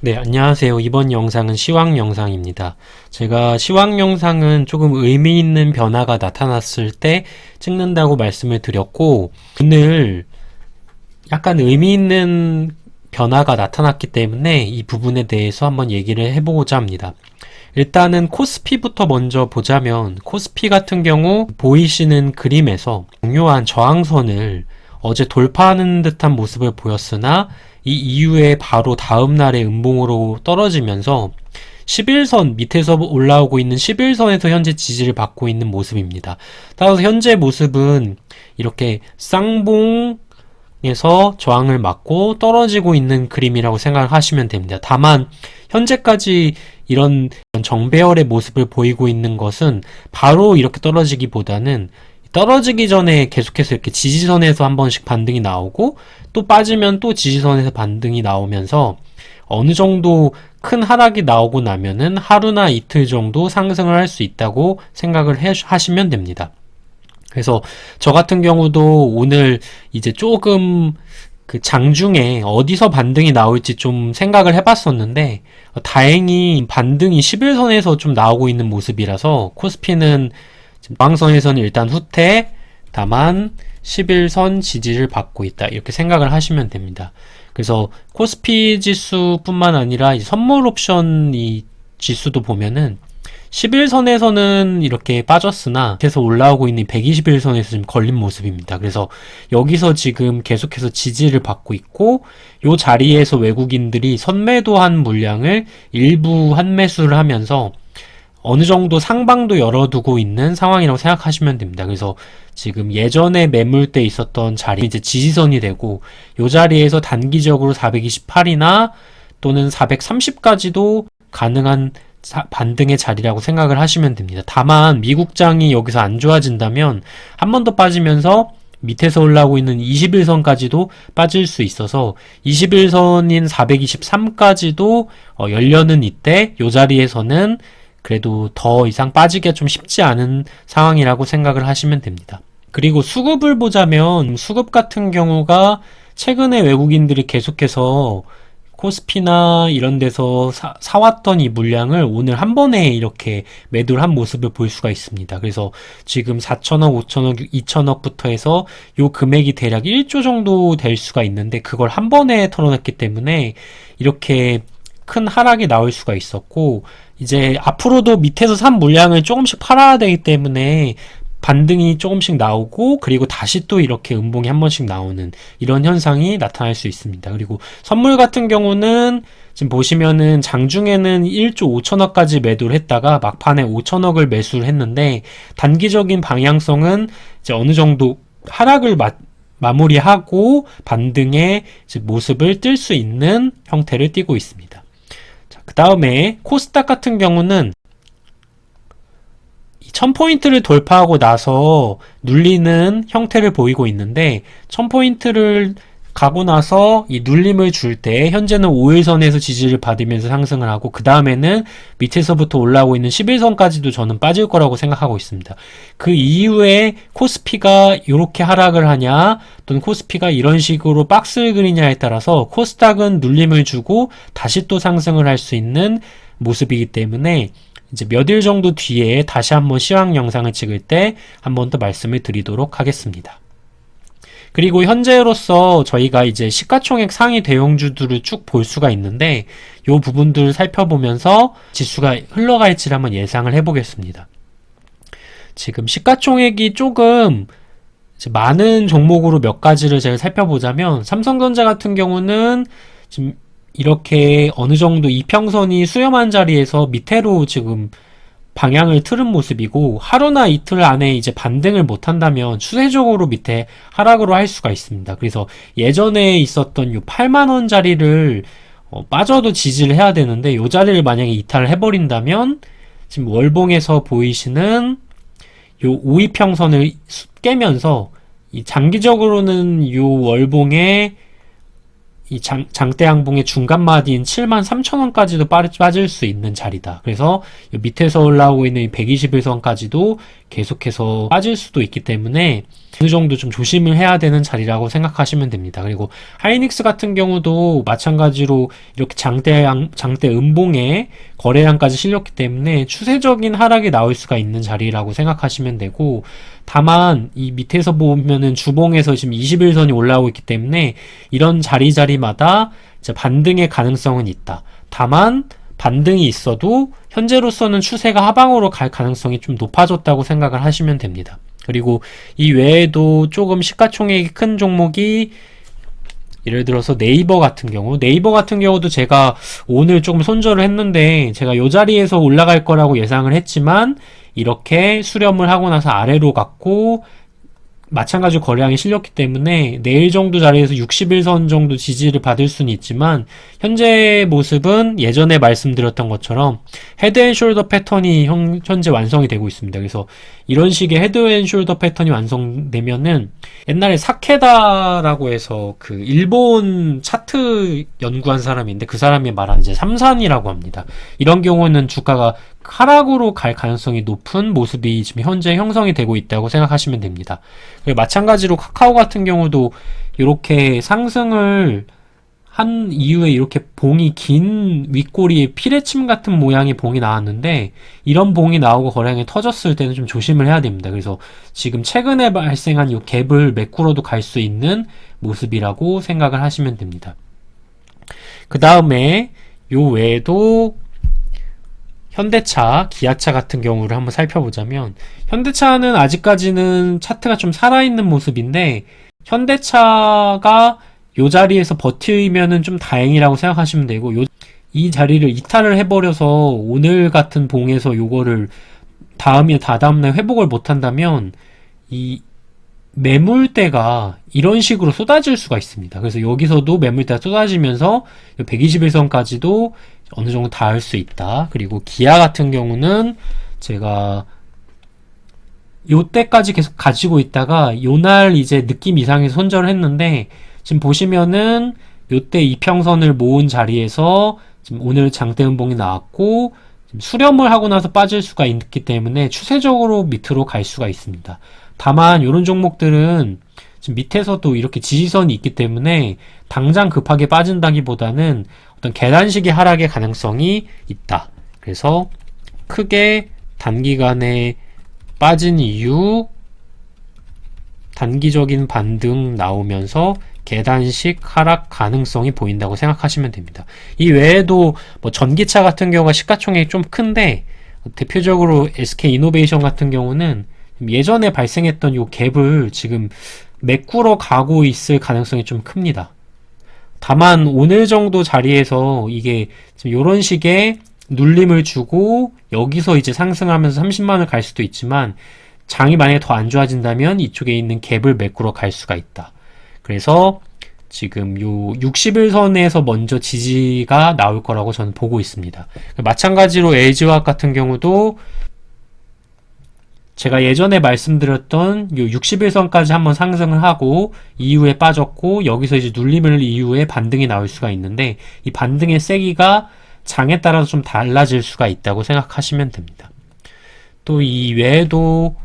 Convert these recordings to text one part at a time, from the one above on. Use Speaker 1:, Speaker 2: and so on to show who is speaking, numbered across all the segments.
Speaker 1: 네, 안녕하세요. 이번 영상은 시황 영상입니다. 제가 시황 영상은 조금 의미 있는 변화가 나타났을 때 찍는다고 말씀을 드렸고, 오늘 약간 의미 있는 변화가 나타났기 때문에 이 부분에 대해서 한번 얘기를 해보고자 합니다. 일단은 코스피부터 먼저 보자면, 코스피 같은 경우 보이시는 그림에서 중요한 저항선을 어제 돌파하는 듯한 모습을 보였으나 이 이후에 바로 다음 날에 음봉으로 떨어지면서 11선 밑에서 올라오고 있는 11선에서 현재 지지를 받고 있는 모습입니다. 따라서 현재 모습은 이렇게 쌍봉에서 저항을 맞고 떨어지고 있는 그림이라고 생각하시면 됩니다. 다만 현재까지 이런 정배열의 모습을 보이고 있는 것은 바로 이렇게 떨어지기보다는 떨어지기 전에 계속해서 이렇게 지지선에서 한 번씩 반등이 나오고 또 빠지면 또 지지선에서 반등이 나오면서 어느 정도 큰 하락이 나오고 나면은 하루나 이틀 정도 상승을 할 수 있다고 생각을 하시면 됩니다. 그래서 저 같은 경우도 오늘 이제 조금 그 장중에 어디서 반등이 나올지 좀 생각을 해봤었는데 다행히 반등이 11선에서 좀 나오고 있는 모습이라서 코스피는 저항선에서는 일단 후퇴, 다만 11선 지지를 받고 있다. 이렇게 생각을 하시면 됩니다. 그래서 코스피 지수뿐만 아니라 선물 옵션 이 지수도 보면은 11선에서는 이렇게 빠졌으나 계속 올라오고 있는 121선에서 지금 걸린 모습입니다. 그래서 여기서 지금 계속해서 지지를 받고 있고 이 자리에서 외국인들이 선매도한 물량을 일부 환매수를 하면서 어느 정도 상방도 열어두고 있는 상황이라고 생각하시면 됩니다. 그래서 지금 예전에 매물대 있었던 자리 이제 지지선이 되고 이 자리에서 단기적으로 428이나 또는 430까지도 가능한 반등의 자리라고 생각을 하시면 됩니다. 다만 미국장이 여기서 안 좋아진다면 한 번 더 빠지면서 밑에서 올라오고 있는 21선까지도 빠질 수 있어서 21선인 423까지도 열려는 이때 이 자리에서는 그래도 더 이상 빠지기가 좀 쉽지 않은 상황이라고 생각을 하시면 됩니다. 그리고 수급을 보자면 수급 같은 경우가 최근에 외국인들이 계속해서 코스피나 이런 데서 사왔던 이 물량을 오늘 한 번에 이렇게 매도를 한 모습을 볼 수가 있습니다. 그래서 지금 4천억, 5천억, 2천억부터 해서 요 금액이 대략 1조 정도 될 수가 있는데 그걸 한 번에 털어냈기 때문에 이렇게 큰 하락이 나올 수가 있었고 이제 앞으로도 밑에서 산 물량을 조금씩 팔아야 되기 때문에 반등이 조금씩 나오고 그리고 다시 또 이렇게 음봉이 한 번씩 나오는 이런 현상이 나타날 수 있습니다. 그리고 선물 같은 경우는 지금 보시면은 장중에는 1조 5천억까지 매도를 했다가 막판에 5천억을 매수를 했는데 단기적인 방향성은 이제 어느 정도 하락을 마무리하고 반등의 모습을 띌 수 있는 형태를 띠고 있습니다. 그 다음에 코스닥 같은 경우는 1000포인트를 돌파하고 나서 눌리는 형태를 보이고 있는데 1000포인트를 가고 나서 이 눌림을 줄 때 현재는 5일선에서 지지를 받으면서 상승을 하고 그 다음에는 밑에서부터 올라오고 있는 11선까지도 저는 빠질 거라고 생각하고 있습니다. 그 이후에 코스피가 이렇게 하락을 하냐 또는 코스피가 이런 식으로 박스를 그리냐에 따라서 코스닥은 눌림을 주고 다시 또 상승을 할 수 있는 모습이기 때문에 이제 몇 일 정도 뒤에 다시 한번 시황 영상을 찍을 때 한 번 더 말씀을 드리도록 하겠습니다. 그리고 현재로서 저희가 이제 시가총액 상위 대형주들을 쭉 볼 수가 있는데 이 부분들을 살펴보면서 지수가 흘러갈지를 한번 예상을 해보겠습니다. 지금 시가총액이 조금 많은 종목으로 몇 가지를 제가 살펴보자면 삼성전자 같은 경우는 지금 이렇게 어느 정도 이평선이 수렴한 자리에서 밑으로 지금 방향을 틀은 모습이고 하루나 이틀 안에 이제 반등을 못 한다면 추세적으로 밑에 하락으로 할 수가 있습니다. 그래서 예전에 있었던 요 8만원 자리를 빠져도 지지를 해야 되는데 요 자리를 만약에 이탈을 해버린다면 지금 월봉에서 보이시는 요 이 장대 양봉의 중간 마디인 73,000원까지도 빠질 수 있는 자리다. 그래서 밑에서 올라오고 있는 이 121선까지도 계속해서 빠질 수도 있기 때문에 어느 정도 좀 조심을 해야 되는 자리라고 생각하시면 됩니다. 그리고 하이닉스 같은 경우도 마찬가지로 이렇게 장대 음봉에 거래량까지 실렸기 때문에 추세적인 하락이 나올 수가 있는 자리라고 생각하시면 되고, 다만 이 밑에서 보면은 주봉에서 지금 21선이 올라오고 있기 때문에 이런 자리마다 이제 반등의 가능성은 있다. 다만 반등이 있어도 현재로서는 추세가 하방으로 갈 가능성이 좀 높아졌다고 생각을 하시면 됩니다. 그리고 이 외에도 조금 시가총액이 큰 종목이 예를 들어서 네이버 같은 경우도 제가 오늘 조금 손절을 했는데, 제가 이 자리에서 올라갈 거라고 예상을 했지만 이렇게 수렴을 하고 나서 아래로 갔고 마찬가지로 거래량이 실렸기 때문에 내일 정도 자리에서 61선 정도 지지를 받을 수는 있지만, 현재 모습은 예전에 말씀드렸던 것처럼 헤드앤숄더 패턴이 현재 완성이 되고 있습니다. 그래서 이런 식의 헤드앤숄더 패턴이 완성되면은, 옛날에 사케다라고 해서 그 일본 차트 연구한 사람인데 그 사람이 말한 이제 삼산이라고 합니다. 이런 경우는 주가가 하락으로 갈 가능성이 높은 모습이 지금 현재 형성이 되고 있다고 생각하시면 됩니다. 그리고 마찬가지로 카카오 같은 경우도 이렇게 상승을 한 이후에 이렇게 봉이 긴 윗꼬리에 피레침 같은 모양의 봉이 나왔는데, 이런 봉이 나오고 거래량이 터졌을 때는 좀 조심을 해야 됩니다. 그래서 지금 최근에 발생한 이 갭을 메꾸러도 갈 수 있는 모습이라고 생각을 하시면 됩니다. 그 다음에 요 외에도 현대차, 기아차 같은 경우를 한번 살펴보자면, 현대차는 아직까지는 차트가 좀 살아있는 모습인데, 현대차가 요 자리에서 버티면은 좀 다행이라고 생각하시면 되고, 이 자리를 이탈을 해버려서 오늘 같은 봉에서 요거를 다다음날 회복을 못한다면 이 매물대가 이런 식으로 쏟아질 수가 있습니다. 그래서 여기서도 매물대가 쏟아지면서 121선까지도 어느 정도 닿을 수 있다. 그리고 기아 같은 경우는 제가 요때까지 계속 가지고 있다가 요날 이제 느낌 이상해서 손절을 했는데, 지금 보시면은 요때 이평선을 모은 자리에서 지금 오늘 장대음봉이 나왔고, 지금 수렴을 하고 나서 빠질 수가 있기 때문에 추세적으로 밑으로 갈 수가 있습니다. 다만 이런 종목들은 지금 밑에서도 이렇게 지지선이 있기 때문에 당장 급하게 빠진다기보다는 어떤 계단식의 하락의 가능성이 있다. 그래서 크게 단기간에 빠진 이후 단기적인 반등 나오면서 계단식 하락 가능성이 보인다고 생각하시면 됩니다. 이 외에도 뭐 전기차 같은 경우가 시가총액이 좀 큰데, 대표적으로 SK이노베이션 같은 경우는 예전에 발생했던 요 갭을 지금 메꾸러 가고 있을 가능성이 좀 큽니다. 다만 오늘 정도 자리에서 이게 지금 이런 식의 눌림을 주고 여기서 이제 상승하면서 30만원을 갈 수도 있지만, 장이 만약에 더 안 좋아진다면 이쪽에 있는 갭을 메꾸러 갈 수가 있다. 그래서 지금 요 61선에서 먼저 지지가 나올 거라고 저는 보고 있습니다. 마찬가지로 LG화학 같은 경우도 제가 예전에 말씀드렸던 요 61선까지 한번 상승을 하고 이후에 빠졌고, 여기서 이제 눌림을 이후에 반등이 나올 수가 있는데, 이 반등의 세기가 장에 따라서 좀 달라질 수가 있다고 생각하시면 됩니다. 또 이 외에도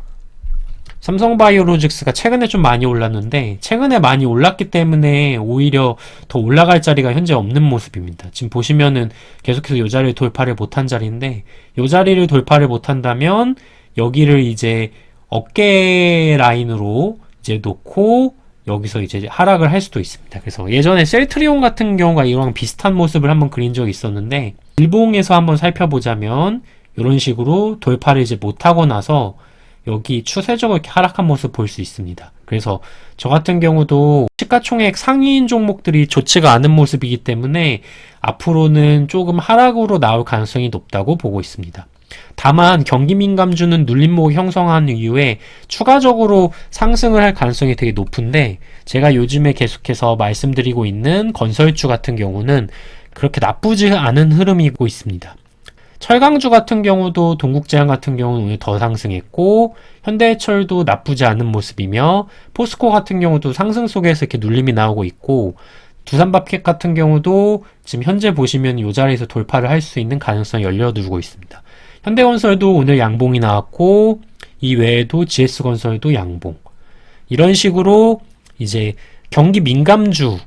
Speaker 1: 삼성바이오로직스가 최근에 좀 많이 올랐는데, 최근에 많이 올랐기 때문에 오히려 더 올라갈 자리가 현재 없는 모습입니다. 지금 보시면은 계속해서 이 자리를 돌파를 못한 자리인데, 이 자리를 돌파를 못한다면 여기를 이제 어깨 라인으로 이제 놓고 여기서 이제 하락을 할 수도 있습니다. 그래서 예전에 셀트리온 같은 경우가 이랑 비슷한 모습을 한번 그린 적이 있었는데, 일봉에서 한번 살펴보자면 이런 식으로 돌파를 이제 못하고 나서 여기 추세적으로 이렇게 하락한 모습 볼 수 있습니다. 그래서 저 같은 경우도 시가총액 상위인 종목들이 좋지가 않은 모습이기 때문에 앞으로는 조금 하락으로 나올 가능성이 높다고 보고 있습니다. 다만 경기민감주는 눌림목 형성한 이후에 추가적으로 상승을 할 가능성이 되게 높은데, 제가 요즘에 계속해서 말씀드리고 있는 건설주 같은 경우는 그렇게 나쁘지 않은 흐름이고 있습니다. 철강주 같은 경우도 동국제약 같은 경우는 오늘 더 상승했고, 현대해철도 나쁘지 않은 모습이며, 포스코 같은 경우도 상승 속에서 이렇게 눌림이 나오고 있고, 두산밥켓 같은 경우도 지금 현재 보시면 이 자리에서 돌파를 할 수 있는 가능성이 열려두고 있습니다. 현대건설도 오늘 양봉이 나왔고 이 외에도 GS건설도 양봉. 이런 식으로 이제 경기 민감주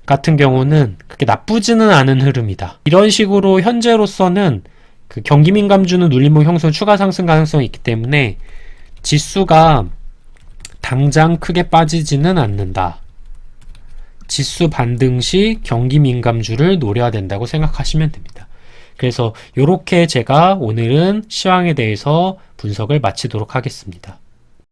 Speaker 1: 같은 경우는 그렇게 나쁘지는 않은 흐름이다. 이런 식으로 현재로서는 그 경기 민감주는 눌림목 형성 추가 상승 가능성이 있기 때문에 지수가 당장 크게 빠지지는 않는다. 지수 반등 시 경기 민감주를 노려야 된다고 생각하시면 됩니다. 그래서 이렇게 제가 오늘은 시황에 대해서 분석을 마치도록 하겠습니다.